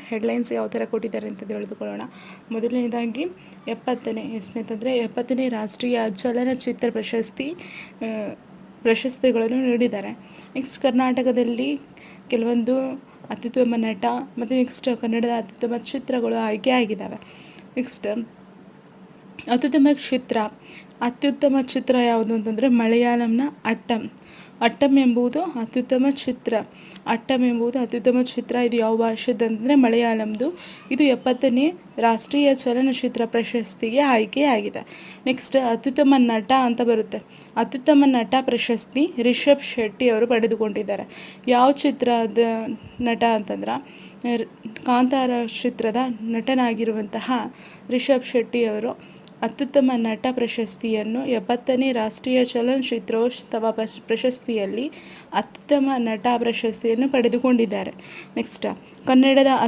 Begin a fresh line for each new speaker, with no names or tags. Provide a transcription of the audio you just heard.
Headlines ಯಾವ ಥರ ಕೊಟ್ಟಿದ್ದಾರೆ ಅಂತ ತಿಳಿದುಕೊಳ್ಳೋಣ. ಮೊದಲನೇದಾಗಿ 70ನೇ ರಾಷ್ಟ್ರೀಯ ಚಲನಚಿತ್ರ ಪ್ರಶಸ್ತಿಗಳನ್ನು ನೀಡಿದ್ದಾರೆ. ನೆಕ್ಸ್ಟ್ ಕರ್ನಾಟಕದಲ್ಲಿ ಕೆಲವೊಂದು ಅತ್ಯುತ್ತಮ ನಟ ಮತ್ತು ನೆಕ್ಸ್ಟ್ ಕನ್ನಡದ ಅತ್ಯುತ್ತಮ ಚಿತ್ರಗಳು ಆಯ್ಕೆ ಆಗಿದ್ದಾವೆ. ನೆಕ್ಸ್ಟ್ ಅತ್ಯುತ್ತಮ ಚಿತ್ರ ಯಾವುದು ಅಂತಂದರೆ ಮಲಯಾಳಂನ ಅಟ್ಟಂ ಎಂಬುದು ಅತ್ಯುತ್ತಮ ಚಿತ್ರ. ಇದು ಯಾವ ಭಾಷೆದಂದರೆ ಮಲಯಾಳಂದು. ಇದು 70ನೇ ರಾಷ್ಟ್ರೀಯ ಚಲನಚಿತ್ರ ಪ್ರಶಸ್ತಿಗೆ ಆಯ್ಕೆಯಾಗಿದೆ. ನೆಕ್ಸ್ಟ್ ಅತ್ಯುತ್ತಮ ನಟ ಅಂತ ಬರುತ್ತೆ. ಅತ್ಯುತ್ತಮ ನಟ ಪ್ರಶಸ್ತಿ ರಿಷಬ್ ಶೆಟ್ಟಿ ಅವರು ಪಡೆದುಕೊಂಡಿದ್ದಾರೆ. ಯಾವ ಚಿತ್ರದ ನಟ ಅಂತಂದ್ರೆ ಕಾಂತಾರ ಚಿತ್ರದ ನಟನಾಗಿರುವಂತಹ ರಿಷಬ್ ಶೆಟ್ಟಿ ಅವರು ಅತ್ಯುತ್ತಮ ನಟ ಪ್ರಶಸ್ತಿಯನ್ನು 70ನೇ ರಾಷ್ಟ್ರೀಯ ಚಲನಚಿತ್ರೋತ್ಸವ ಪ್ರಶಸ್ತಿಯಲ್ಲಿ ಅತ್ಯುತ್ತಮ ನಟ ಪ್ರಶಸ್ತಿಯನ್ನು ಪಡೆದುಕೊಂಡಿದ್ದಾರೆ. ನೆಕ್ಸ್ಟ್ ಕನ್ನಡದ